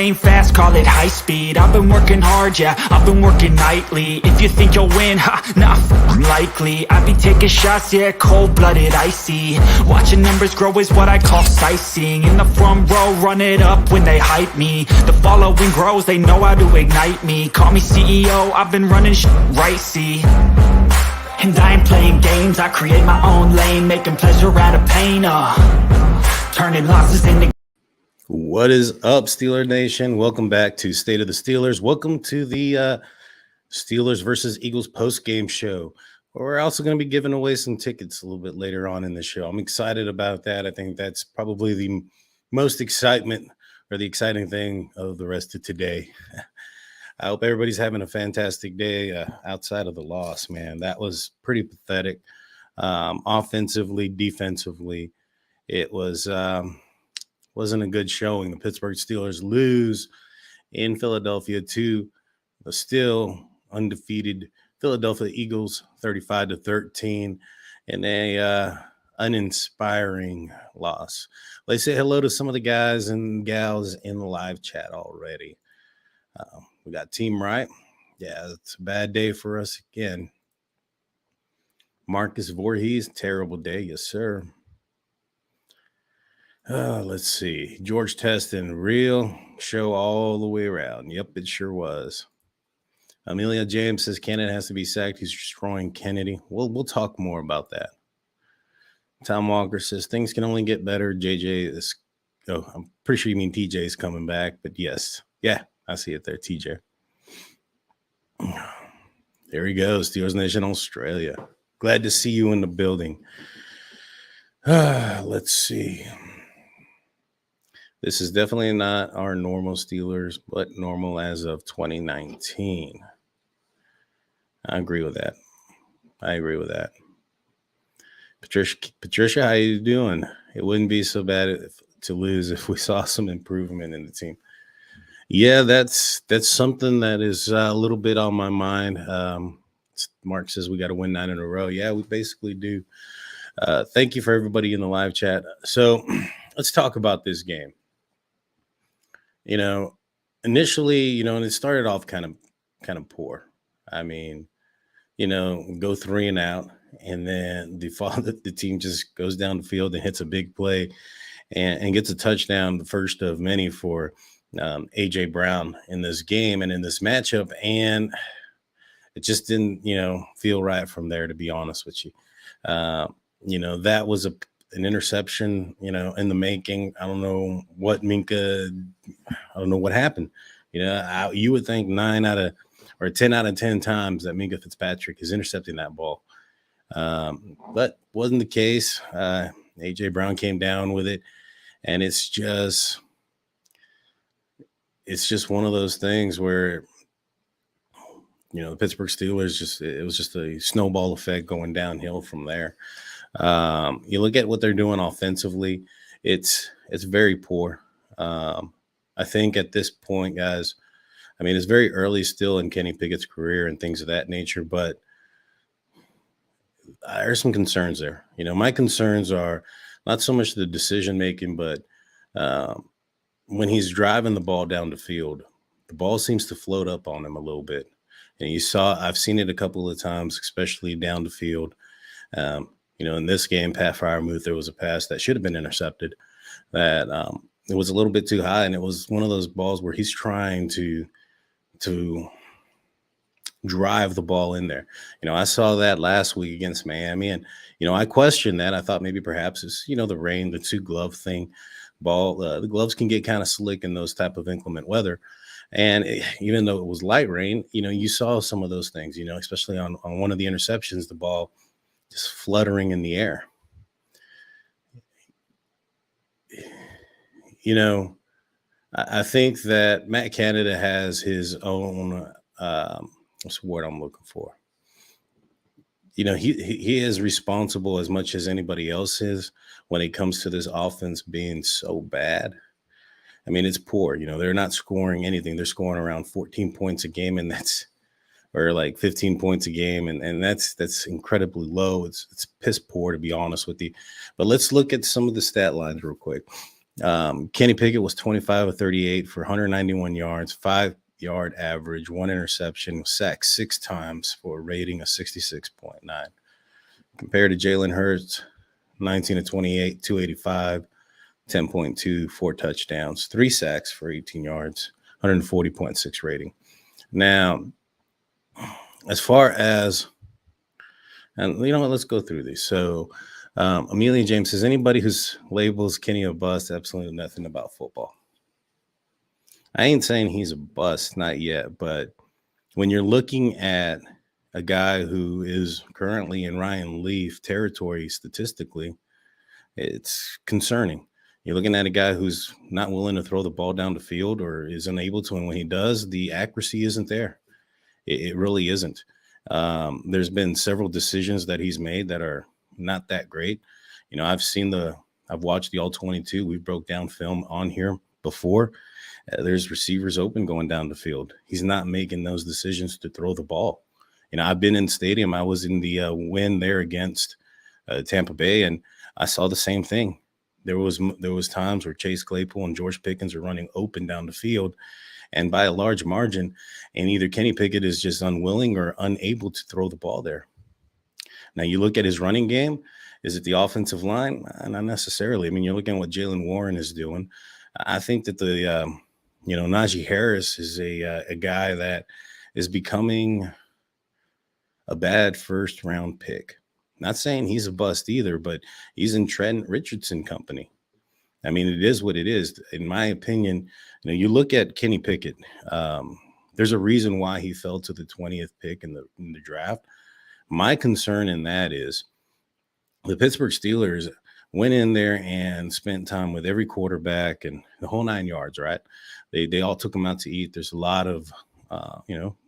ain't fast, call it high speed. I've been working hard, yeah, I've been working nightly. If you think you'll win, nah, likely. I be taking shots, yeah, cold-blooded, icy. Watching numbers grow is what I call sightseeing. In the front row, run it up when they hype me. The following grows, they know how to ignite me. Call me CEO, I've been running right, see. And I ain't playing games, I create my own lane. Making pleasure out of pain, turning losses into... What is up, Steeler Nation? Welcome back to State of the Steelers. Welcome to the Steelers versus Eagles post-game show. We're also going to be giving away some tickets a little bit later on in the show. I'm excited about that. I think that's probably the most exciting thing of the rest of today. I hope everybody's having a fantastic day outside of the loss, man. That was pretty pathetic. Offensively, defensively, it wasn't a good showing. The Pittsburgh Steelers lose in Philadelphia to the still undefeated Philadelphia Eagles, 35-13, in a uninspiring loss. Let's say hello to some of the guys and gals in the live chat already. We got Team Right. Yeah, it's a bad day for us again. Marcus Voorhees, terrible day. Yes, sir. Let's see. George Teston, real show all the way around. Yep, it sure was. Amelia James says Canada has to be sacked. He's destroying Kennedy. We'll talk more about that. Tom Walker says things can only get better. JJ is, I'm pretty sure you mean TJ is coming back, but yes. Yeah, I see it there, TJ. There he goes, Steelers Nation Australia. Glad to see you in the building. Let's see. This is definitely not our normal Steelers, but normal as of 2019. I agree with that. Patricia, how you doing? It wouldn't be so bad to lose if we saw some improvement in the team. Yeah, that's something that is a little bit on my mind. Mark says we got to win 9 in a row. Yeah, we basically do. Thank you for everybody in the live chat. So let's talk about this game. Initially, and it started off kind of poor. I mean, go 3 and out, and then the team just goes down the field and hits a big play and gets a touchdown, the first of many for A.J. Brown in this game and in this matchup, and it just didn't, feel right from there, to be honest with you. That was an interception, in the making. I don't know what what happened. You would think 10 out of 10 times that Minkah Fitzpatrick is intercepting that ball. But wasn't the case. A.J. Brown came down with it, and it's just one of those things where, the Pittsburgh Steelers it was just a snowball effect going downhill from there. You look at what they're doing offensively, it's very poor. I think at this point, guys, I mean, it's very early still in Kenny Pickett's career and things of that nature, but there's some concerns there. My concerns are not so much the decision making, but when he's driving the ball down the field, the ball seems to float up on him a little bit. And I've seen it a couple of times, especially down the field. In this game, Pat Freiermuth, there was a pass that should have been intercepted that it was a little bit too high. And it was one of those balls where he's trying to drive the ball in there. I saw that last week against Miami, and, I questioned that. I thought maybe perhaps it's, the rain, the 2-glove thing. The gloves can get kind of slick in those type of inclement weather. And even though it was light rain, you saw some of those things, especially on one of the interceptions, the ball just fluttering in the air. I think that Matt Canada has his own, what's the word I'm looking for? He is responsible as much as anybody else is when it comes to this offense being so bad. I mean, it's poor. They're not scoring anything. They're scoring around 14 points a game, and or like 15 points a game, and that's incredibly low. It's piss poor, to be honest with you. But let's look at some of the stat lines real quick. Kenny Pickett was 25 of 38 for 191 yards, 5-yard average, one interception, sacked 6 times for a rating of 66.9. Compared to Jalen Hurts, 19 of 28, 285, 10.2, 4 touchdowns, 3 sacks for 18 yards, 140.6 rating. Now, as far as, and you know what, let's go through these. So, Amelia James says, anybody who's labels Kenny a bust, absolutely nothing about football. I ain't saying he's a bust, not yet, but when you're looking at a guy who is currently in Ryan Leaf territory statistically, it's concerning. You're looking at a guy who's not willing to throw the ball down the field or is unable to, and when he does, the accuracy isn't there. It really isn't. There's been several decisions that he's made that are not that great. You know, I've watched the All 22. We broke down film on here before. There's receivers open going down the field. He's not making those decisions to throw the ball. You know, I've been in stadium. I was in the win there against Tampa Bay, and I saw the same thing. There was times where Chase Claypool and George Pickens are running open down the field, and by a large margin, and either Kenny Pickett is just unwilling or unable to throw the ball there. Now, you look at his running game. Is it the offensive line? Not necessarily. I mean, you're looking at what Jalen Warren is doing. I think that Najee Harris is a guy that is becoming a bad first-round pick. Not saying he's a bust either, but he's in Trent Richardson company. I mean, it is what it is. In my opinion, you look at Kenny Pickett. There's a reason why he fell to the 20th pick in the draft. My concern in that is the Pittsburgh Steelers went in there and spent time with every quarterback and the whole 9 yards, right? They all took him out to eat. There's a lot of,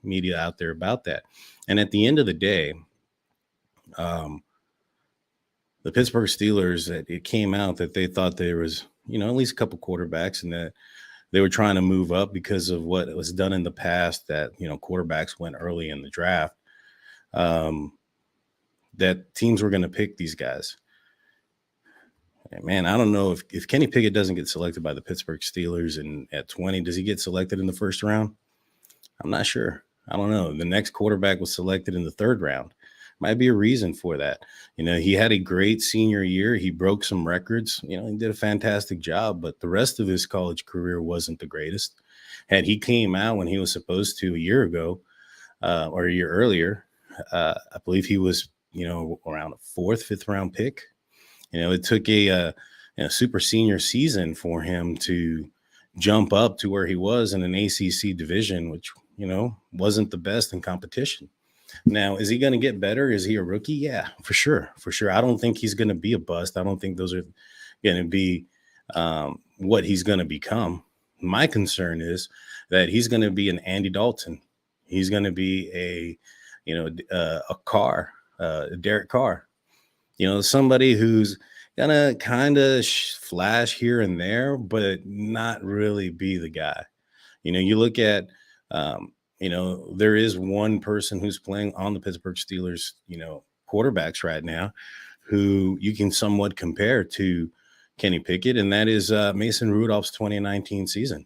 media out there about that. And at the end of the day, the Pittsburgh Steelers, it came out that they thought there was, at least a couple quarterbacks and that they were trying to move up because of what was done in the past that, quarterbacks went early in the draft, that teams were going to pick these guys. Man, I don't know if Kenny Pickett doesn't get selected by the Pittsburgh Steelers and at 20, does he get selected in the first round? I'm not sure. I don't know. The next quarterback was selected in the third round. Might be a reason for that. He had a great senior year. He broke some records. He did a fantastic job, but the rest of his college career wasn't the greatest. Had he came out when he was supposed to a year ago or a year earlier, I believe he was, around a fourth, fifth round pick. It took a super senior season for him to jump up to where he was in an ACC division, which, wasn't the best in competition. Now, is he going to get better? Is he a rookie? Yeah, for sure. For sure. I don't think he's going to be a bust. I don't think those are going to be what he's going to become. My concern is that he's going to be an Andy Dalton. He's going to be a Derek Carr. Somebody who's going to kind of flash here and there, but not really be the guy. You look at, there is one person who's playing on the Pittsburgh Steelers, quarterbacks right now who you can somewhat compare to Kenny Pickett, and that is Mason Rudolph's 2019 season.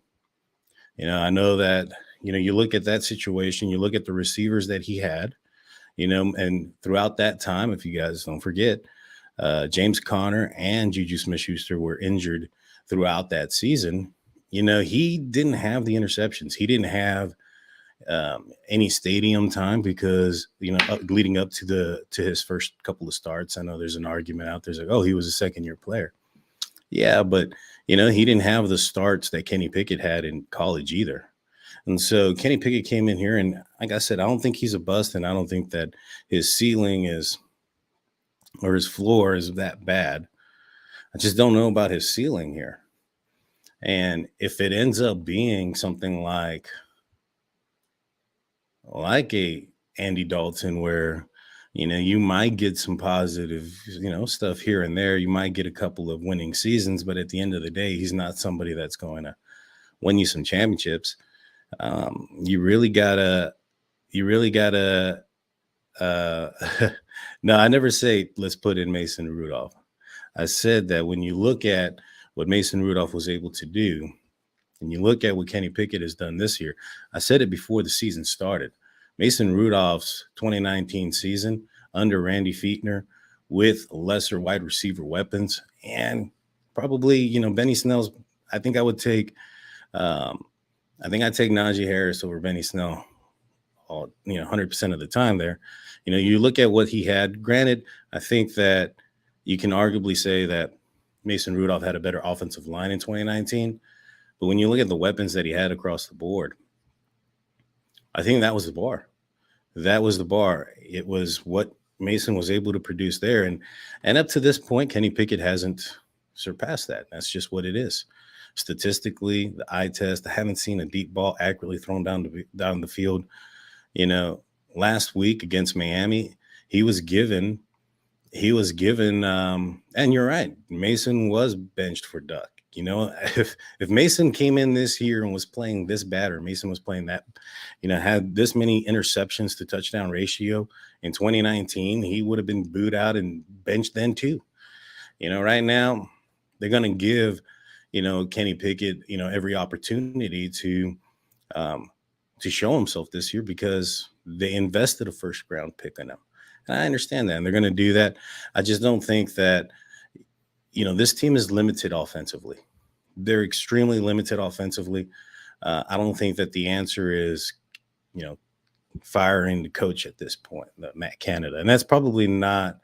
I know that, you look at that situation, you look at the receivers that he had, and throughout that time, if you guys don't forget, James Conner and Juju Smith-Schuster were injured throughout that season. He didn't have the interceptions. He didn't have any stadium time because, leading up to his first couple of starts, I know there's an argument out there. It's like, oh, he was a second-year player. Yeah, but, he didn't have the starts that Kenny Pickett had in college either. And so Kenny Pickett came in here, and like I said, I don't think he's a bust, and I don't think that his ceiling or his floor is that bad. I just don't know about his ceiling here. And if it ends up being something like a Andy Dalton where, you might get some positive, stuff here and there. You might get a couple of winning seasons, but at the end of the day, he's not somebody that's going to win you some championships. You really gotta, no, I never say, let's put in Mason Rudolph. I said that when you look at what Mason Rudolph was able to do, and you look at what Kenny Pickett has done this year, I said it before the season started. Mason Rudolph's 2019 season under Randy Fichtner with lesser wide receiver weapons and probably, Benny Snell's. I think I would take, I think I'd take Najee Harris over Benny Snell, 100% of the time there. You look at what he had. Granted, I think that you can arguably say that Mason Rudolph had a better offensive line in 2019. But when you look at the weapons that he had across the board, I think that was the bar. That was the bar. It was what Mason was able to produce there. And up to this point, Kenny Pickett hasn't surpassed that. That's just what it is. Statistically, the eye test, I haven't seen a deep ball accurately thrown down the field. Last week against Miami, he was given, and you're right, Mason was benched for Duck. If Mason came in this year and was playing this bad, or Mason was playing that, had this many interceptions to touchdown ratio in 2019, he would have been booed out and benched then too. Right now, they're going to give, Kenny Pickett, every opportunity to show himself this year because they invested a first round pick in him. And I understand that, and they're going to do that. I just don't think that, this team is limited offensively. They're extremely limited offensively. I don't think that the answer is, firing the coach at this point, Matt Canada. And that's probably not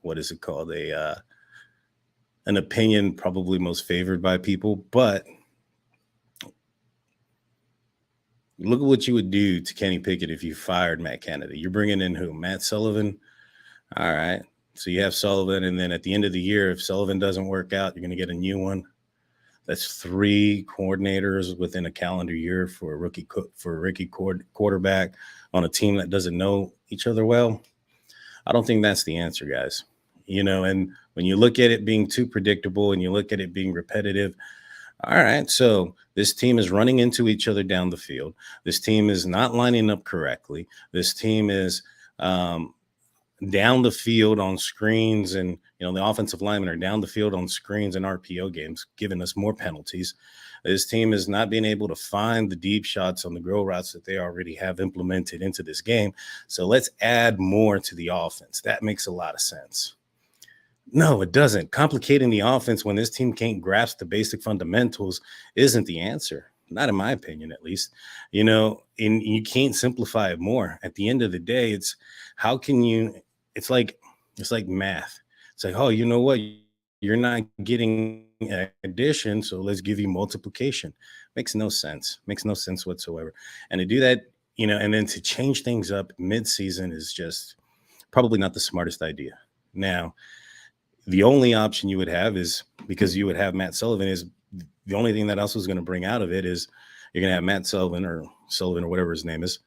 what is it called? An opinion probably most favored by people, but look at what you would do to Kenny Pickett if you fired Matt Canada. You're bringing in who? Matt Sullivan? All right. So you have Sullivan, and then at the end of the year, if Sullivan doesn't work out, you're going to get a new one. That's 3 coordinators within a calendar year for a rookie quarterback on a team that doesn't know each other well. I don't think that's the answer, guys. And when you look at it being too predictable and you look at it being repetitive, all right, so this team is running into each other down the field. This team is not lining up correctly. This team is down the field on screens, and the offensive linemen are down the field on screens and RPO games, giving us more penalties. This team is not being able to find the deep shots on the grow routes that they already have implemented into this game. So let's add more to the offense. That makes a lot of sense. No, it doesn't. Complicating the offense when this team can't grasp the basic fundamentals isn't the answer. Not in my opinion, at least. And you can't simplify it more. At the end of the day, it's how can you? It's like math. It's like, oh, you know what? You're not getting addition, so let's give you multiplication. Makes no sense. Makes no sense whatsoever. And to do that, and then to change things up mid-season is just probably not the smartest idea. Now, the only option you would have is, because you would have Matt Sullivan, is the only thing that else is going to bring out of it is you're going to have Matt Sullivan or whatever his name is,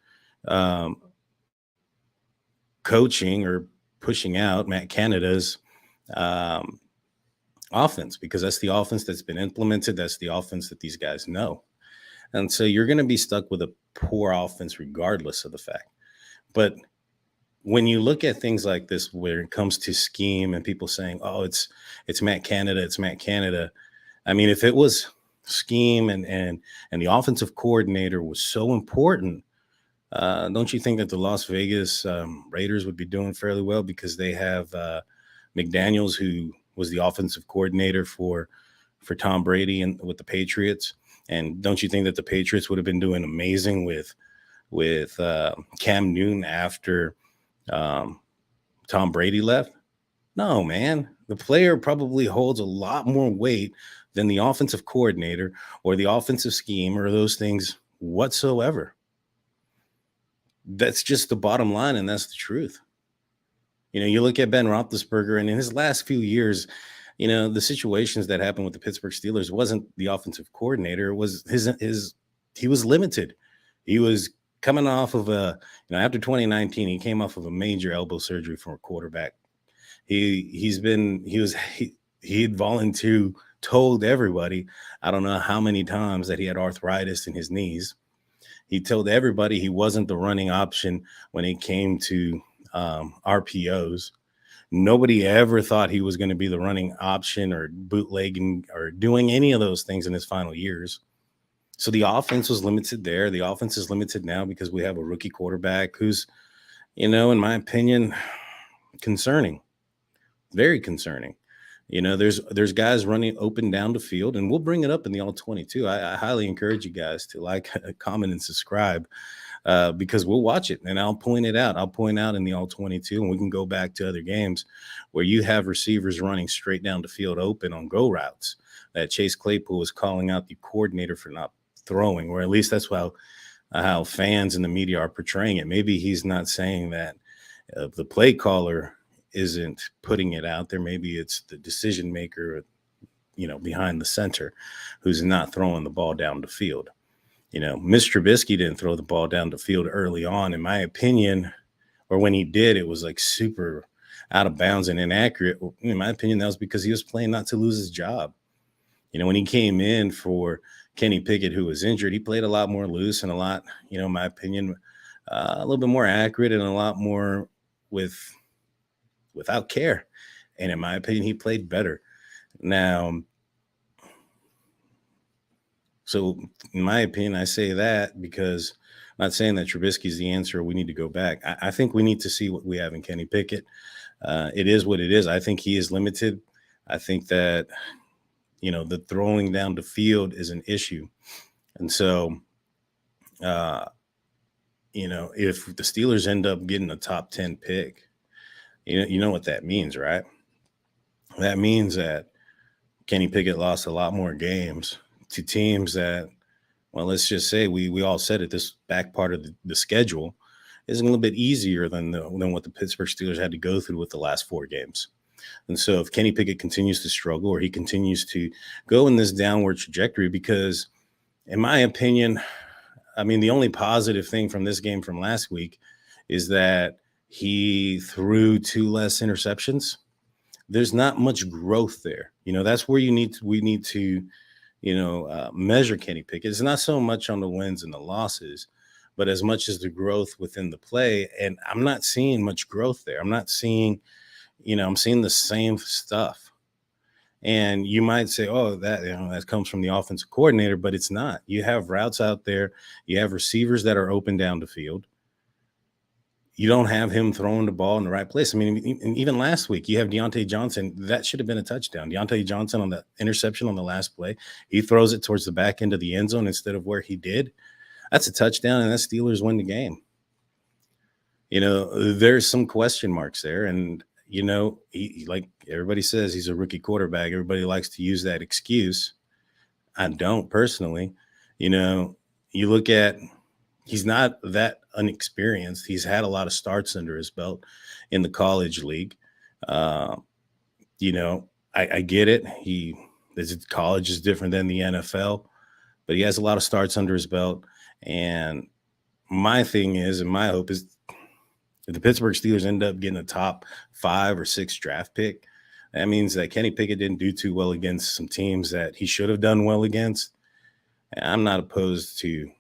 coaching or pushing out Matt Canada's offense, because that's the offense that's been implemented. That's the offense that these guys know. And so you're going to be stuck with a poor offense regardless of the fact. But when you look at things like this, where it comes to scheme and people saying, oh, it's Matt Canada, it's Matt Canada. I mean, if it was scheme and the offensive coordinator was so important, don't you think that the Las Vegas Raiders would be doing fairly well, because they have McDaniels, who was the offensive coordinator for Tom Brady and with the Patriots? And don't you think that the Patriots would have been doing amazing with Cam Newton after Tom Brady left? No, man. The player probably holds a lot more weight than the offensive coordinator or the offensive scheme or those things whatsoever. That's just the bottom line, and that's the truth. You look at Ben Roethlisberger, and in his last few years, the situations that happened with the Pittsburgh Steelers wasn't the offensive coordinator. It was he was limited. He was coming off of after 2019, he came off of a major elbow surgery for a quarterback. He had volunteered, told everybody, I don't know how many times, that he had arthritis in his knees. He told everybody he wasn't the running option when it came to RPOs. Nobody ever thought he was going to be the running option or bootlegging or doing any of those things in his final years. So the offense was limited there. The offense is limited now because we have a rookie quarterback who's, in my opinion, concerning, very concerning. There's guys running open down the field, and we'll bring it up in the all 22. I highly encourage you guys to like, comment, and subscribe, because we'll watch it and I'll point it out. I'll point out in the all 22, and we can go back to other games where you have receivers running straight down the field open on go routes that Chase Claypool was calling out the coordinator for not throwing, or at least that's how fans and the media are portraying it. Maybe he's not saying that the play caller isn't putting it out there. Maybe it's the decision maker, behind the center, who's not throwing the ball down the field. Mr. Trubisky didn't throw the ball down the field early on, in my opinion, or when he did, it was like super out of bounds and inaccurate. In my opinion, that was because he was playing not to lose his job. When he came in for Kenny Pickett, who was injured, he played a lot more loose and a lot, in my opinion, a little bit more accurate and a lot more without care. And in my opinion, he played better. Now, so in my opinion, I say that because I'm not saying that Trubisky is the answer. We need to go back. I think we need to see what we have in Kenny Pickett. It is what it is. I think he is limited. I think that, the throwing down the field is an issue. And so, if the Steelers end up getting a top 10 pick, you know what that means, right? That means that Kenny Pickett lost a lot more games to teams that, well, let's just say we all said it, this back part of the schedule is a little bit easier than what the Pittsburgh Steelers had to go through with the last 4 games. And so if Kenny Pickett continues to struggle, or he continues to go in this downward trajectory, because in my opinion, I mean, the only positive thing from this game from last week is that he threw 2 less interceptions. There's not much growth there. That's where we need to, measure Kenny Pickett. It's not so much on the wins and the losses, but as much as the growth within the play. And I'm not seeing much growth there. I'm not seeing, I'm seeing the same stuff. And you might say, oh, that comes from the offensive coordinator, but it's not. You have routes out there. You have receivers that are open down the field. You don't have him throwing the ball in the right place. I mean, even last week, you have Deontay Johnson. That should have been a touchdown. Deontay Johnson on the interception on the last play, he throws it towards the back end of the end zone instead of where he did. That's a touchdown, and that Steelers win the game. There's some question marks there. And, he, like everybody says, he's a rookie quarterback. Everybody likes to use that excuse. I don't personally. You look at, he's not that unexperienced. He's had a lot of starts under his belt in the college league. I get it. College is different than the NFL, but he has a lot of starts under his belt. And my thing is, and my hope is, if the Pittsburgh Steelers end up getting a top 5 or 6 draft pick, that means that Kenny Pickett didn't do too well against some teams that he should have done well against. And I'm not opposed to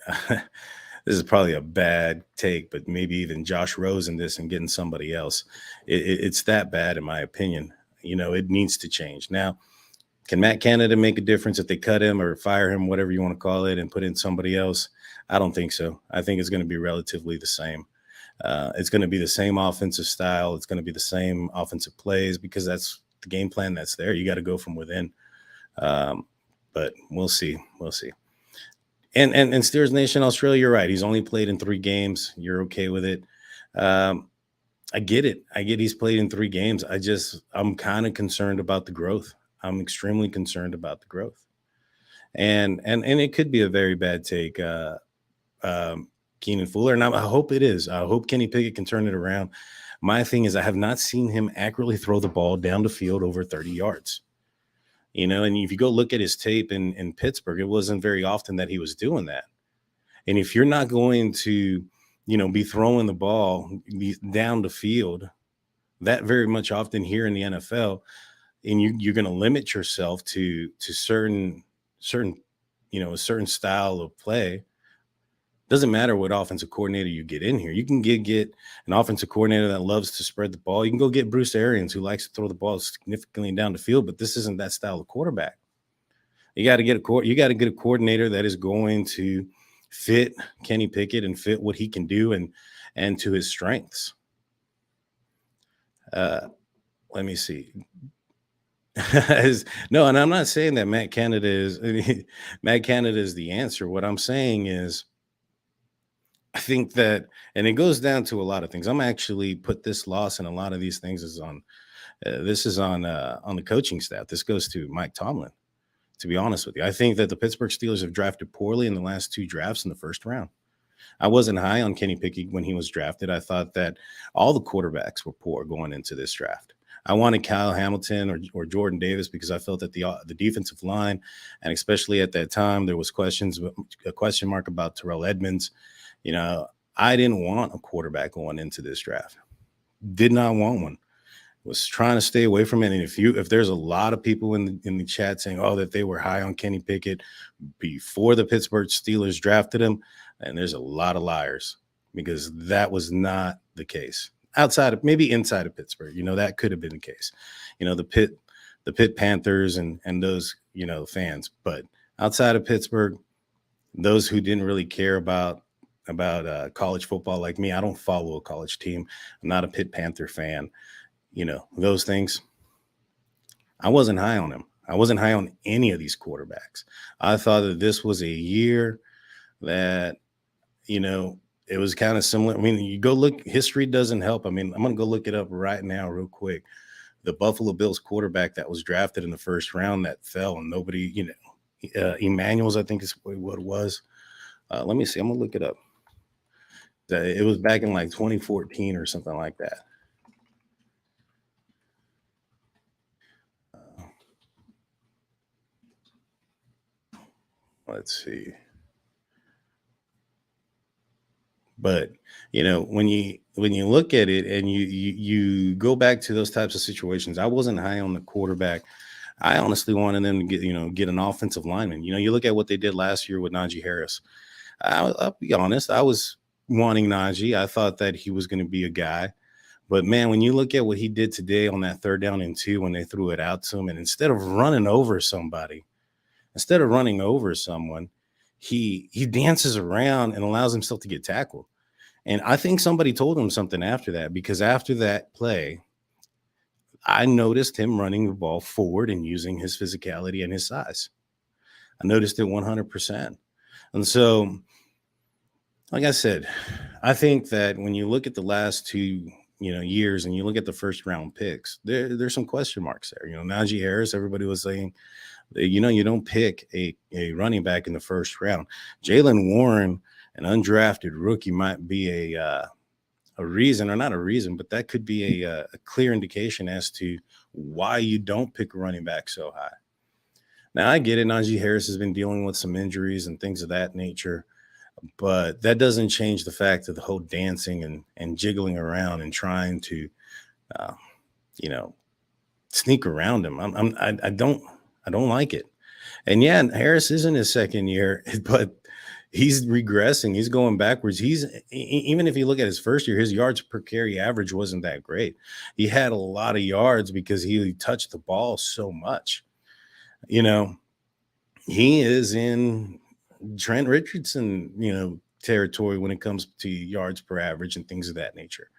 this is probably a bad take, but maybe even Josh Rosen this and getting somebody else. It's that bad, in my opinion. It needs to change. Now, can Matt Canada make a difference if they cut him or fire him, whatever you want to call it, and put in somebody else? I don't think so. I think it's going to be relatively the same. It's going to be the same offensive style. It's going to be the same offensive plays, because that's the game plan that's there. You got to go from within. But we'll see. We'll see. And Steelers Nation, Australia, you're right. He's only played in 3 games. You're okay with it. I get it. I get he's played in 3 games. I'm kind of concerned about the growth. I'm extremely concerned about the growth. And it could be a very bad take, Keenan Fuller. And I hope it is. I hope Kenny Pickett can turn it around. My thing is, I have not seen him accurately throw the ball down the field over 30 yards. And if you go look at his tape in Pittsburgh, it wasn't very often that he was doing that. And if you're not going to, be throwing the ball down the field that very much often here in the NFL, and you're going to limit yourself to certain, a certain style of play, Doesn't matter what offensive coordinator you get in here. You can get an offensive coordinator that loves to spread the ball. You can go get Bruce Arians, who likes to throw the ball significantly down the field, but this isn't that style of quarterback. You got to get a coordinator that is going to fit Kenny Pickett and fit what he can do and to his strengths. Let me see. No, and I'm not saying that Matt Canada is Matt Canada is the answer. What I'm saying is I think that, and it goes down to a lot of things. I'm actually put this loss and a lot of these things is on on the coaching staff. This goes to Mike Tomlin. To be honest with you, I think that the Pittsburgh Steelers have drafted poorly in the last two drafts in the first round. I wasn't high on Kenny Pickett when he was drafted. I thought that all the quarterbacks were poor going into this draft. I wanted Kyle Hamilton or Jordan Davis because I felt that the defensive line, and especially at that time, there was a question mark about Terrell Edmonds. You know, I didn't want a quarterback going into this draft. Did not want one. Was trying to stay away from it. And if there's a lot of people in the chat saying, oh, that they were high on Kenny Pickett before the Pittsburgh Steelers drafted him, and there's a lot of liars because that was not the case. Outside of maybe inside of Pittsburgh, that could have been the case. The Pitt Panthers and those, fans. But outside of Pittsburgh, those who didn't really care about college football like me, I don't follow a college team. I'm not a Pitt Panther fan. Those things. I wasn't high on him. I wasn't high on any of these quarterbacks. I thought that this was a year that, it was kind of similar. I mean, you go look, history doesn't help. I mean, I'm going to go look it up right now real quick. The Buffalo Bills quarterback that was drafted in the first round that fell and nobody, Emmanuel's, I think is what it was. Let me see. I'm going to look it up. It was back in like 2014 or something like that. Let's see. But when you look at it and you go back to those types of situations, I wasn't high on the quarterback. I honestly wanted them to get an offensive lineman. You look at what they did last year with Najee Harris. I'll be honest, I was wanting Najee. I thought that he was going to be a guy. But man, when you look at what he did today on that 3rd down and 2 when they threw it out to him, and instead of running over someone, he dances around and allows himself to get tackled. And I think somebody told him something after that, because after that play, I noticed him running the ball forward and using his physicality and his size. I noticed it 100%. And so, like I said, I think that when you look at the last 2 years and you look at the first round picks, there's some question marks there. Najee Harris, everybody was saying, you don't pick a running back in the first round. Jalen Warren, an undrafted rookie, might be a reason, or not a reason, but that could be a clear indication as to why you don't pick a running back so high. Now, I get it. Najee Harris has been dealing with some injuries and things of that nature, but that doesn't change the fact of the whole dancing and jiggling around and trying to, sneak around him. I don't like it. And yeah, Harris is in his second year, but he's regressing. He's going backwards. Even if you look at his first year, his yards per carry average wasn't that great. He had a lot of yards because he touched the ball so much. He is in Trent Richardson, territory when it comes to yards per average and things of that nature.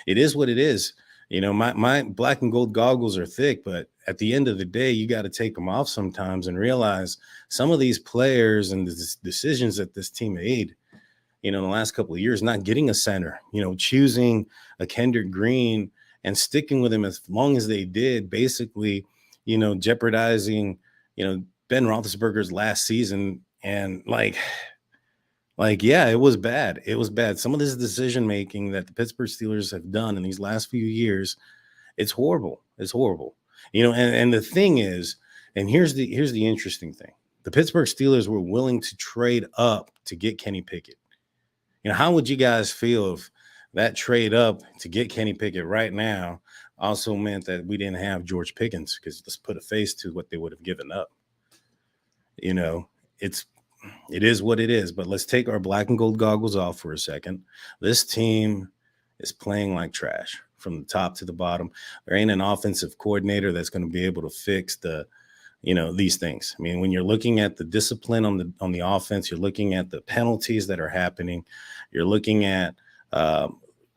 It is what it is. My black and gold goggles are thick, but at the end of the day, you got to take them off sometimes and realize some of these players and the decisions that this team made, in the last couple of years, not getting a center, choosing a Kendrick Green and sticking with him as long as they did, basically, jeopardizing, Ben Roethlisberger's last season. And yeah, it was bad. It was bad. Some of this decision making that the Pittsburgh Steelers have done in these last few years, it's horrible. It's horrible. And the thing is, and here's the interesting thing. The Pittsburgh Steelers were willing to trade up to get Kenny Pickett. How would you guys feel if that trade up to get Kenny Pickett right now also meant that we didn't have George Pickens? Because let's put a face to what they would have given up. it is what it is. But let's take our black and gold goggles off for a second. This team is playing like trash from the top to the bottom. There ain't an offensive coordinator that's going to be able to fix these things. I mean, when you're looking at the discipline on the offense, you're looking at the penalties that are happening. You're looking at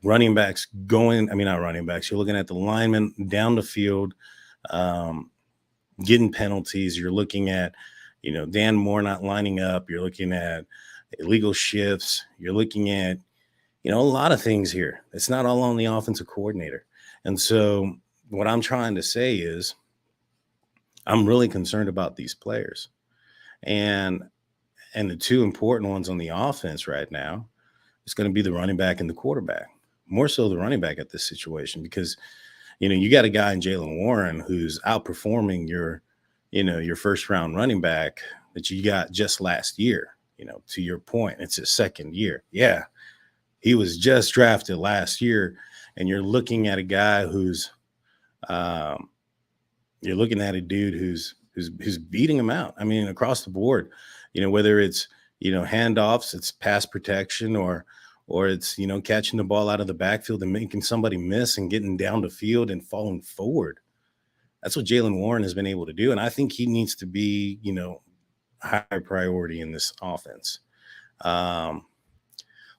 running backs going. I mean, not running backs. You're looking at the linemen down the field getting penalties. You're looking at Dan Moore not lining up. You're looking at illegal shifts. You're looking at a lot of things here. It's not all on the offensive coordinator. And so what I'm trying to say is I'm really concerned about these players. And the two important ones on the offense right now is going to be the running back and the quarterback. More so the running back at this situation, because you got a guy in Jalen Warren who's outperforming your first round running back that you got just last year. To your point, it's his second year. Yeah. He was just drafted last year, and you're looking at a guy who's you're looking at a dude who's beating him out. I mean, across the board, whether it's, handoffs, it's pass protection, or it's, catching the ball out of the backfield and making somebody miss and getting down the field and falling forward. That's what Jalen Warren has been able to do. And I think he needs to be, higher priority in this offense.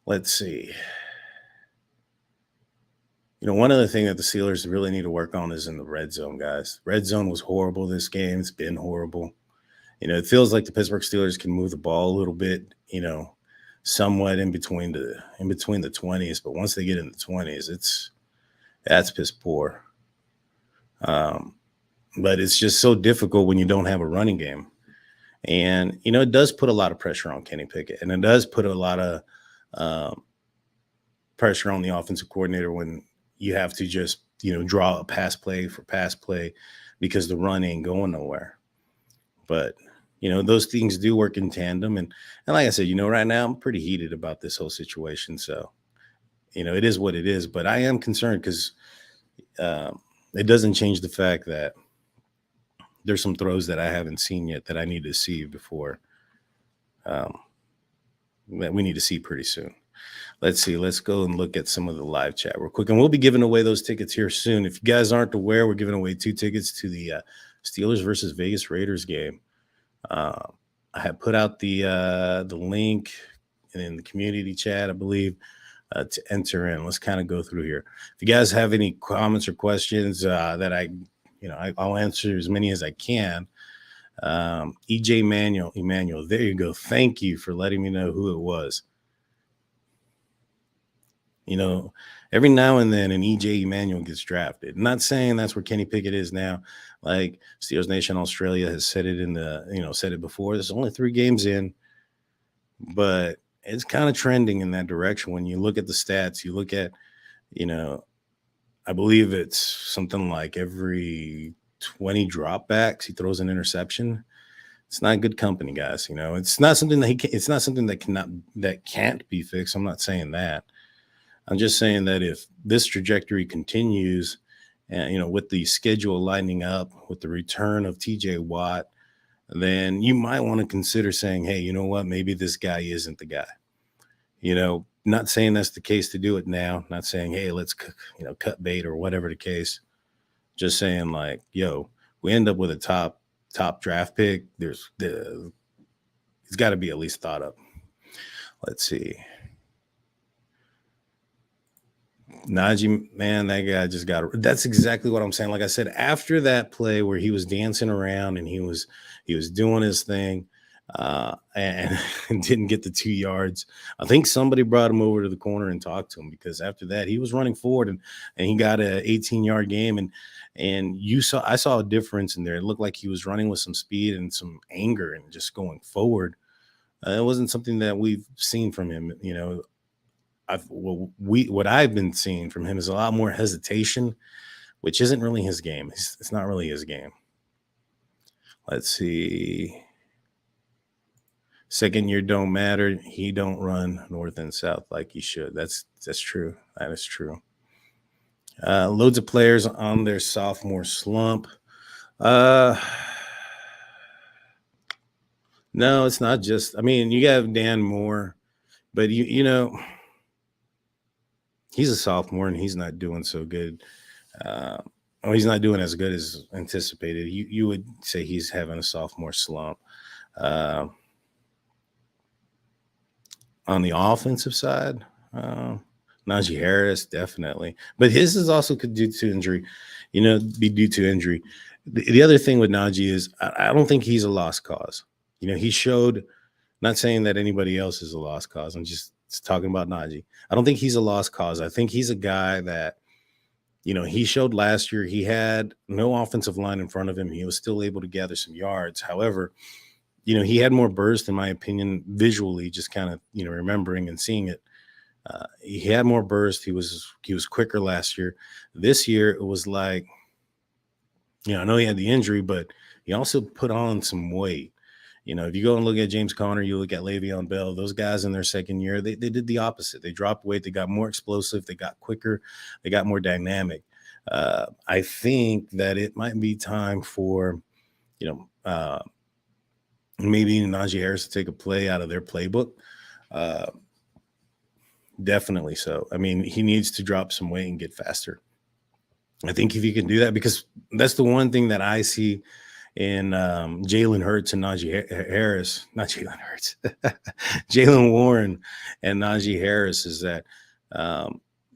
Let's see. One other thing that the Steelers really need to work on is in the red zone, guys. Red zone was horrible this game. It's been horrible. It feels like the Pittsburgh Steelers can move the ball a little bit, somewhat in between the 20s, but once they get in the 20s, that's piss poor. But it's just so difficult when you don't have a running game. And, it does put a lot of pressure on Kenny Pickett, and it does put a lot of pressure on the offensive coordinator when you have to just, draw a pass play for pass play because the run ain't going nowhere. But, those things do work in tandem. And like I said, right now I'm pretty heated about this whole situation. So, it is what it is. But I am concerned because it doesn't change the fact that there's some throws that I haven't seen yet that I need to see before that we need to see pretty soon. Let's see. Let's go and look at some of the live chat real quick. And we'll be giving away those tickets here soon. If you guys aren't aware, we're giving away 2 tickets to the Steelers versus Vegas Raiders game. I have put out the link in the community chat, I believe, to enter in. Let's kind of go through here. If you guys have any comments or questions that I'll answer as many as I can. EJ Emmanuel, there you go. Thank you for letting me know who it was. Every now and then an EJ Emmanuel gets drafted. I'm not saying that's where Kenny Pickett is now. Like Steelers Nation Australia has said it said it before. There's only 3 games in, but it's kind of trending in that direction. When you look at the stats, you look at, I believe it's something like every 20 dropbacks, he throws an interception. It's not good company, guys. It's not something it's not something that can't be fixed. I'm not saying that. I'm just saying that if this trajectory continues, and with the schedule lining up with the return of TJ Watt, then you might want to consider saying, hey, you know what? Maybe this guy isn't the guy. Not saying that's the case to do it now. Not saying, hey, let's cut bait or whatever the case. Just saying, like, we end up with a top draft pick. It's got to be at least thought up. Let's see. Najee, man, that guy just that's exactly what I'm saying. Like I said, after that play where he was dancing around and he was doing his thing and didn't get the 2 yards, I think somebody brought him over to the corner and talked to him, because after that he was running forward and he got an 18-yard game. And I saw a difference in there. It looked like he was running with some speed and some anger and just going forward. It wasn't something that we've seen from him, what I've been seeing from him is a lot more hesitation, which isn't really his game. It's not really his game. Let's see. Second year don't matter. He don't run north and south like he should. That's true. That is true. Loads of players on their sophomore slump. No, it's not just. I mean, you have Dan Moore, but he's a sophomore and he's not doing so good. Uh, well, he's not doing as good as anticipated. You would say he's having a sophomore slump. Uh, on the offensive side, uh, Najee Harris definitely, but his is also could due to injury. Be due to injury. The other thing with Najee is I don't think he's a lost cause. He showed. Not saying that anybody else is a lost cause. I'm just talking about Najee. I don't think he's a lost cause. I think he's a guy that he showed last year he had no offensive line in front of him. He was still able to gather some yards. However, he had more burst, in my opinion, visually, just kind of, remembering and seeing it. He had more burst. He was quicker last year. This year, it was like, I know he had the injury, but he also put on some weight. If you go and look at James Conner, you look at Le'Veon Bell, those guys in their second year, they did the opposite. They dropped weight. They got more explosive. They got quicker. They got more dynamic. I think that it might be time for, maybe Najee Harris to take a play out of their playbook. Uh, Definitely so. I mean, he needs to drop some weight and get faster. I think if you can do that, because that's the one thing that I see in Jalen Hurts and Najee Harris, not Jalen Hurts, Jalen Warren and Najee Harris, is that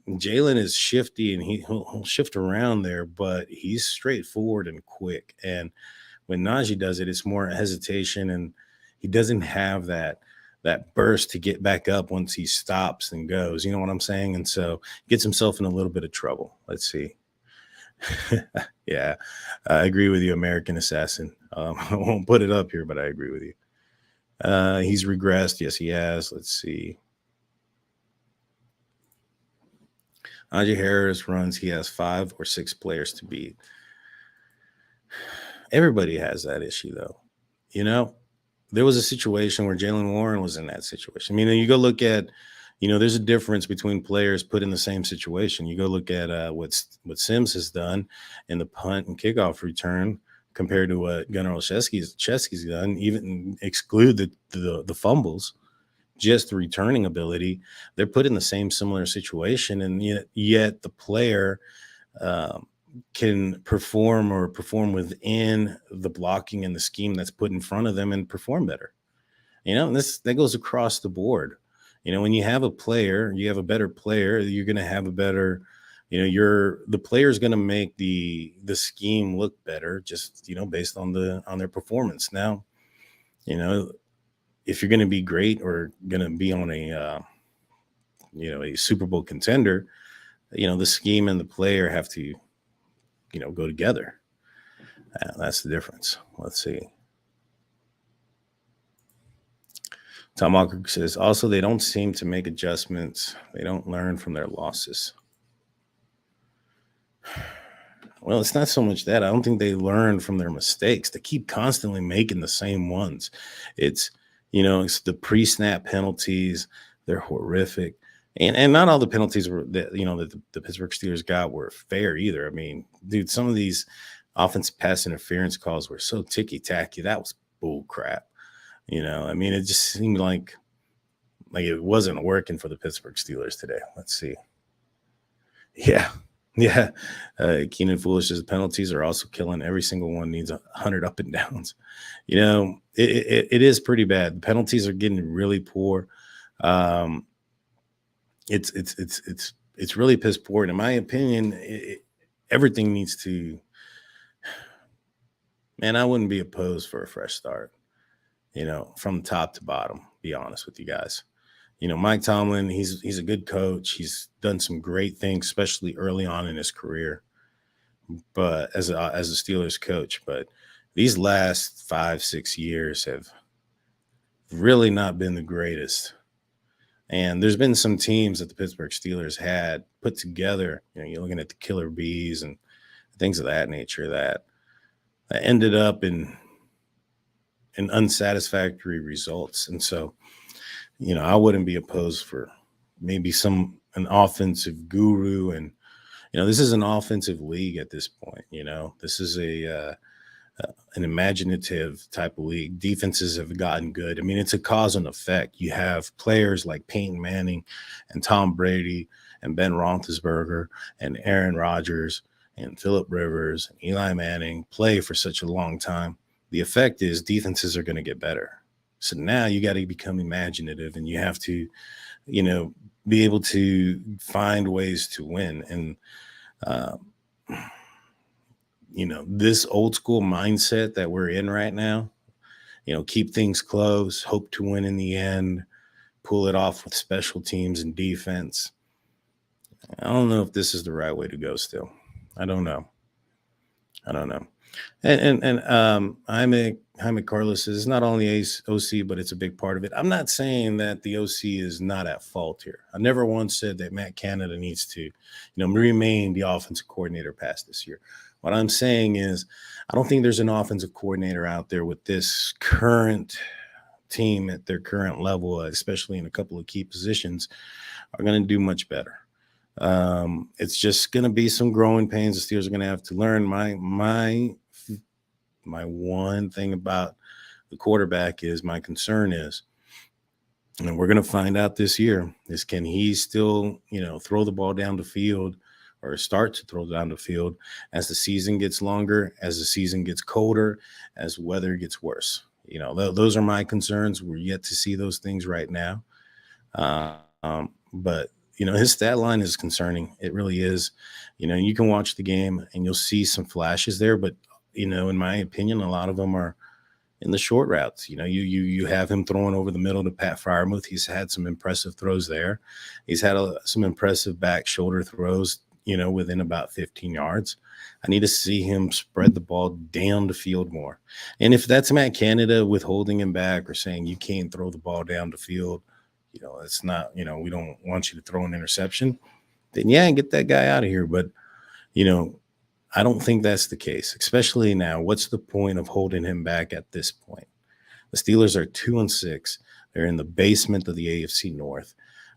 Jalen is shifty and he'll shift around there, but he's straightforward and quick. And when Najee does it, it's more hesitation, and he doesn't have that burst to get back up once he stops and goes. You know what I'm saying? And so gets himself in a little bit of trouble. Let's see. Yeah, I agree with you, American Assassin. I won't put it up here, but I agree with you. He's regressed. Yes, he has. Let's see. Najee Harris runs. He has 5 or 6 players to beat. Everybody has that issue, though. There was a situation where Jalen Warren was in that situation. I mean, you go look at, there's a difference between players put in the same situation. You go look at what Sims has done in the punt and kickoff return compared to what Gunnar Olszewski's done. Even exclude the fumbles, just the returning ability. They're put in the same similar situation, and yet the player can perform within the blocking and the scheme that's put in front of them and perform better. And that goes across the board. When you have a player, you have a better player, you're going to have a better, the player is going to make the scheme look better, just, based on their performance. Now, if you're going to be great or going to be on a Super Bowl contender, the scheme and the player have to, go together. That's the difference. Let's see. Tom Walker says, also, they don't seem to make adjustments. They don't learn from their losses. Well, it's not so much that. I don't think they learn from their mistakes. They keep constantly making the same ones. It's the pre-snap penalties. They're horrific. And not all the penalties that the Pittsburgh Steelers got were fair either. I mean, dude, some of these offensive pass interference calls were so ticky-tacky. That was bull crap. I mean, it just seemed like it wasn't working for the Pittsburgh Steelers today. Let's see. Yeah. Keenan Foolish's penalties are also killing. Every single one needs 100 up and downs. It is pretty bad. The penalties are getting really poor. It's really piss poor. And in my opinion, everything needs to. Man, I wouldn't be opposed for a fresh start. From top to bottom. Be honest with you guys. Mike Tomlin, he's a good coach. He's done some great things, especially early on in his career. But as a Steelers coach, but these last 5-6 years have really not been the greatest. And there's been some teams that the Pittsburgh Steelers had put together. You're looking at the Killer Bees and things of that nature that ended up in unsatisfactory results. And so, I wouldn't be opposed for maybe an offensive guru. And, this is an offensive league at this point. This is an imaginative type of league. Defenses have gotten good. I mean, it's a cause and effect. You have players like Peyton Manning and Tom Brady and Ben Roethlisberger and Aaron Rodgers and Phillip Rivers and Eli Manning play for such a long time. The effect is defenses are going to get better. So now you got to become imaginative, and you have to, be able to find ways to win. And, this old school mindset that we're in right now, keep things close, hope to win in the end, pull it off with special teams and defense. I don't know if this is the right way to go still. I don't know. And Jaime Carlos is not only OC, but it's a big part of it. I'm not saying that the OC is not at fault here. I never once said that Matt Canada needs to, remain the offensive coordinator past this year. What I'm saying is, I don't think there's an offensive coordinator out there with this current team at their current level, especially in a couple of key positions, are going to do much better. It's just going to be some growing pains the Steelers are going to have to learn. My one thing about the quarterback is my concern is, and we're going to find out this year, is can he still, throw the ball down the field or start to throw down the field as the season gets longer, as the season gets colder, as weather gets worse. Those are my concerns. We're yet to see those things right now. But his stat line is concerning. It really is. You can watch the game and you'll see some flashes there, but in my opinion, a lot of them are in the short routes. You have him throwing over the middle to Pat Freiermuth. He's had some impressive throws there. He's had some impressive back shoulder throws, within about 15 yards. I need to see him spread the ball down the field more. And if that's Matt Canada withholding him back or saying you can't throw the ball down the field, it's not, we don't want you to throw an interception, then get that guy out of here. But, I don't think that's the case, especially now. What's the point of holding him back at this point? The Steelers are 2-6. They're in the basement of the AFC North.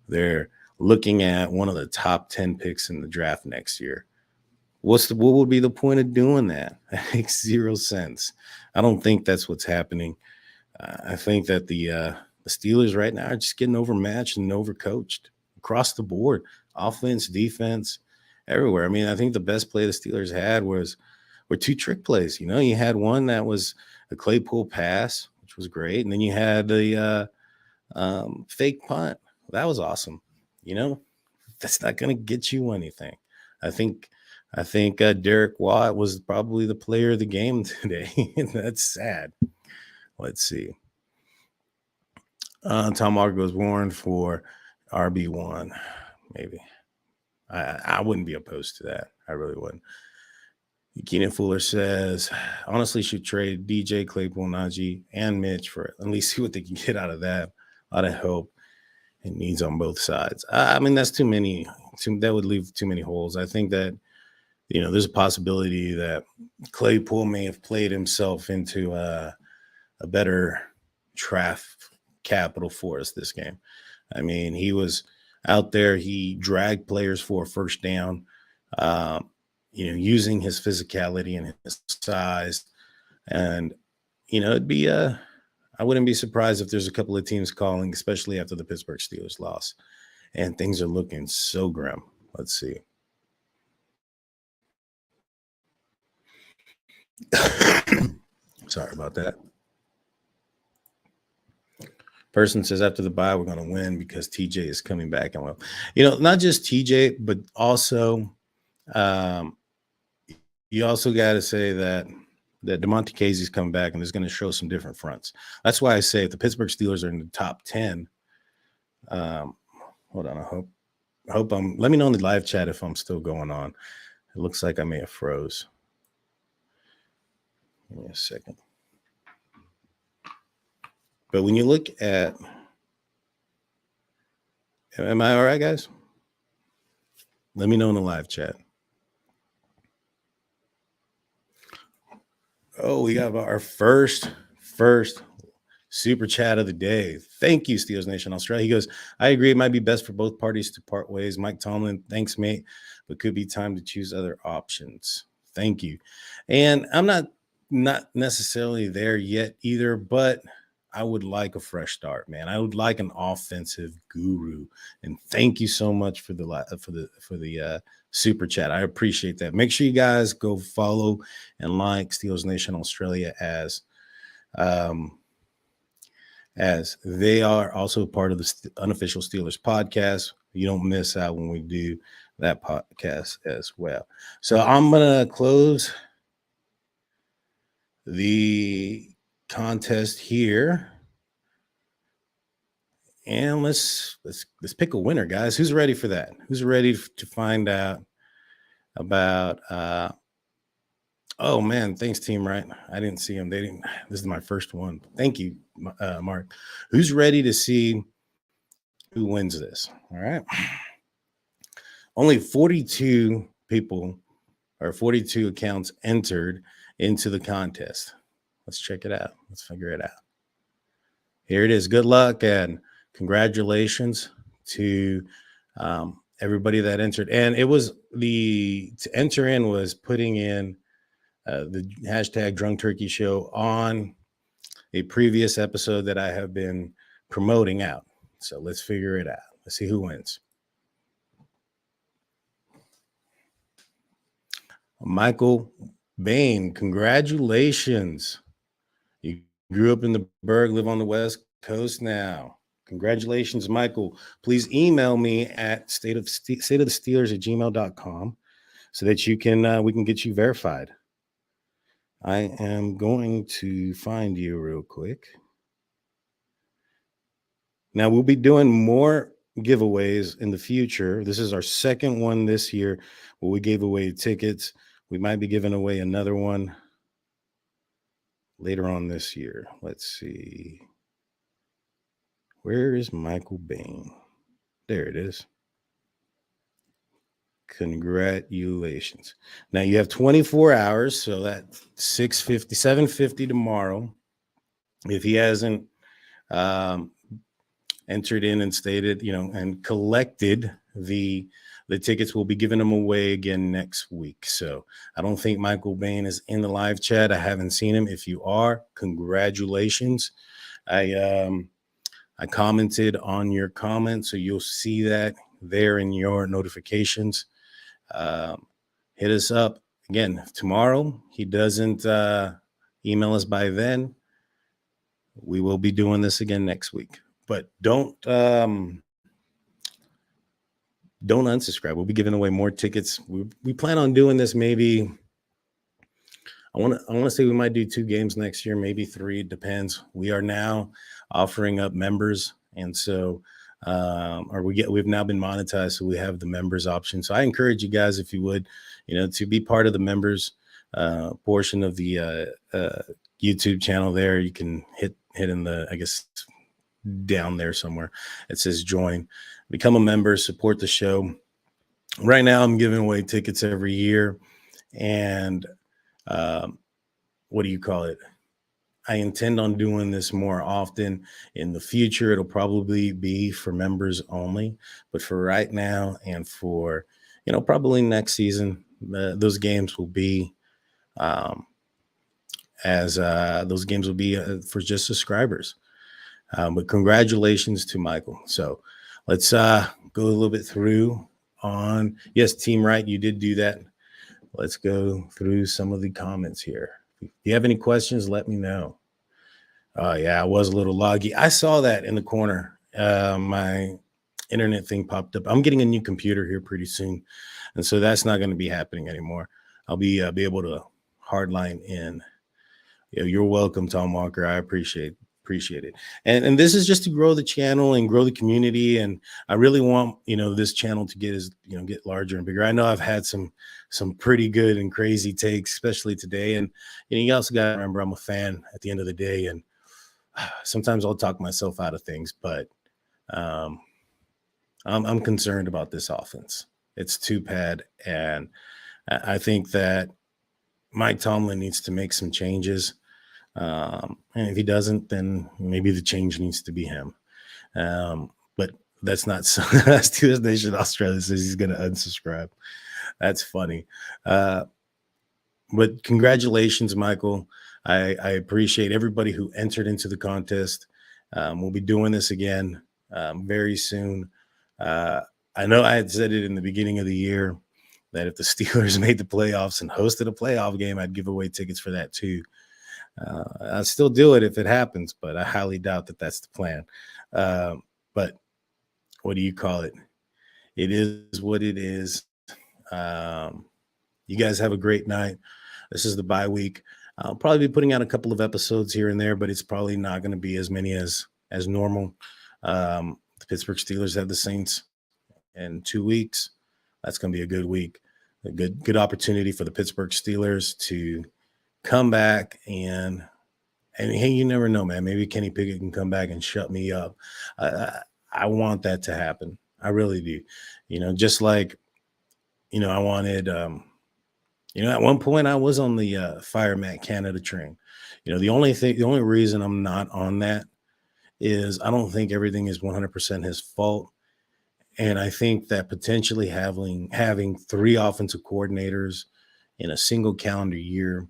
They're looking at one of the top 10 picks in the draft next year. What would be the point of doing that? It makes zero sense. I don't think that's what's happening. I think that the Steelers right now are just getting overmatched and overcoached across the board, offense, defense, everywhere. I mean, I think the best play the Steelers had were two trick plays. You had one that was a Claypool pass, which was great, and then you had the fake punt. That was awesome. That's not going to get you anything. I think Derek Watt was probably the player of the game today, and that's sad. Let's see. Tom Argo was warned for RB1, maybe. I wouldn't be opposed to that. I really wouldn't. Keenan Fuller says, honestly, should trade DJ, Claypool, Najee, and Mitch for at least see what they can get out of that. A lot of help and needs on both sides. I mean, that's too many. That would leave too many holes. I think that, there's a possibility that Claypool may have played himself into a better draft capital for us this game. I mean, he was out there. He dragged players for a first down, using his physicality and his size. And, it'd be I wouldn't be surprised if there's a couple of teams calling, especially after the Pittsburgh Steelers loss. And things are looking so grim. Let's see. Sorry about that. Person says after the bye, we're going to win because TJ is coming back. And well, not just TJ, but also you also got to say that DeMonte Casey's coming back and is going to show some different fronts. That's why I say if the Pittsburgh Steelers are in the top 10, hold on. I hope let me know in the live chat if I'm still going on. It looks like I may have froze. Give me a second. But when you look at, am I all right, guys? Let me know in the live chat. Oh, we got our first super chat of the day. Thank you, Steelers Nation Australia. He goes, I agree. It might be best for both parties to part ways. Mike Tomlin, thanks, mate. But could be time to choose other options. Thank you. And I'm not not necessarily there yet either, but I would like a fresh start, man. I would like an offensive guru. And thank you so much for the super chat. I appreciate that. Make sure you guys go follow and like Steelers Nation Australia um, as they are also part of the unofficial Steelers podcast. You don't miss out when we do that podcast as well. So I'm gonna close the contest here, and let's pick a winner, guys. Who's ready for that? Who's ready to find out about oh man, thanks team, right? I didn't see them. They didn't. This is my first one. Thank you, Mark. Who's ready to see who wins this? All right. Only 42 people or 42 accounts entered into the contest. Let's check it out. Let's figure it out. Here it is. Good luck and congratulations to everybody that entered. And it was to enter in was putting in the hashtag Drunk Turkey Show on a previous episode that I have been promoting out. So let's figure it out. Let's see who wins. Michael Bain, congratulations. You grew up in the Berg, live on the West Coast now. Congratulations, Michael. Please email me at stateofthesteelers@gmail.com so that you can we can get you verified. I am going to find you real quick. Now we'll be doing more giveaways in the future. This is our second one this year where we gave away tickets. We might be giving away another one later on this year. Let's see. Where is Michael Bain? There it is. Congratulations. Now you have 24 hours, so that's 6:50, 7:50 tomorrow. If he hasn't entered in and stated, and collected the tickets, will be giving them away again next week. So I don't think Michael Bain is in the live chat. I haven't seen him. If you are, congratulations. I commented on your comment, so you'll see that there in your notifications. Hit us up again tomorrow. He doesn't email us by then. We will be doing this again next week, but don't unsubscribe. We'll be giving away more tickets. We plan on doing this maybe. I want to say we might do 2 games next year, maybe 3. It depends. We are now offering up members, and so we've now been monetized, so we have the members option. So I encourage you guys, if you would, to be part of the members portion of the YouTube channel. There, you can hit in the, I guess, down there somewhere. It says join. Become a member, support the show. Right now, I'm giving away tickets every year, and what do you call it? I intend on doing this more often in the future. It'll probably be for members only, but for right now and for, probably next season, those games will be for just subscribers. But congratulations to Michael. So let's go a little bit through on, yes, Team Right, you did do that. Let's go through some of the comments here. If you have any questions, let me know. Yeah, I was a little loggy. I saw that in the corner. My internet thing popped up. I'm getting a new computer here pretty soon, and so that's not going to be happening anymore. I'll be able to hardline in. You're welcome, Tom Walker. I appreciate it. And this is just to grow the channel and grow the community. And I really want, this channel to get larger and bigger. I know I've had some pretty good and crazy takes, especially today. And you also got to remember, I'm a fan at the end of the day. And sometimes I'll talk myself out of things, but I'm concerned about this offense. It's too bad. And I think that Mike Tomlin needs to make some changes. And if he doesn't, then maybe the change needs to be him. But that's not so. Steelers Nation Australia says he's going to unsubscribe. That's funny. But congratulations, Michael. I appreciate everybody who entered into the contest. We'll be doing this again very soon. Uh, I know I had said it in the beginning of the year that if the Steelers made the playoffs and hosted a playoff game, I'd give away tickets for that too. I'll still do it if it happens, but I highly doubt that that's the plan. But what do you call it? It is what it is. You guys have a great night. This is the bye week. I'll probably be putting out a couple of episodes here and there, but it's probably not going to be as many as normal. The Pittsburgh Steelers have the Saints in 2 weeks. That's going to be a good week, a good opportunity for the Pittsburgh Steelers to come back and hey, you never know, man. Maybe Kenny Pickett can come back and shut me up. I want that to happen. I really do. Just like I wanted. At one point I was on the Fire Matt Canada train. The only reason I'm not on that is I don't think everything is 100% his fault. And I think that potentially having 3 offensive coordinators in a single calendar year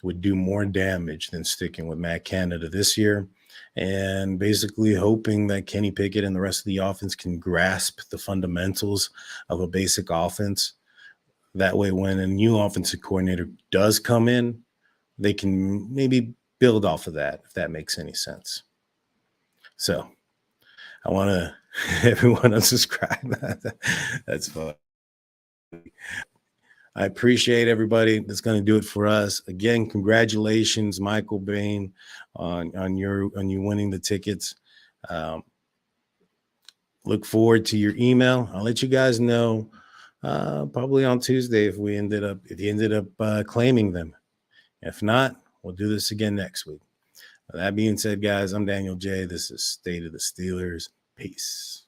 would do more damage than sticking with Matt Canada this year, and basically hoping that Kenny Pickett and the rest of the offense can grasp the fundamentals of a basic offense. That way, when a new offensive coordinator does come in, they can maybe build off of that, if that makes any sense. So I want to everyone unsubscribe. That's fun. I appreciate everybody. That's going to do it for us. Again, congratulations, Michael Bain, on you winning the tickets. Look forward to your email. I'll let you guys know probably on Tuesday if you ended up claiming them. If not, we'll do this again next week. That being said, guys, I'm Daniel J. This is State of the Steelers. Peace.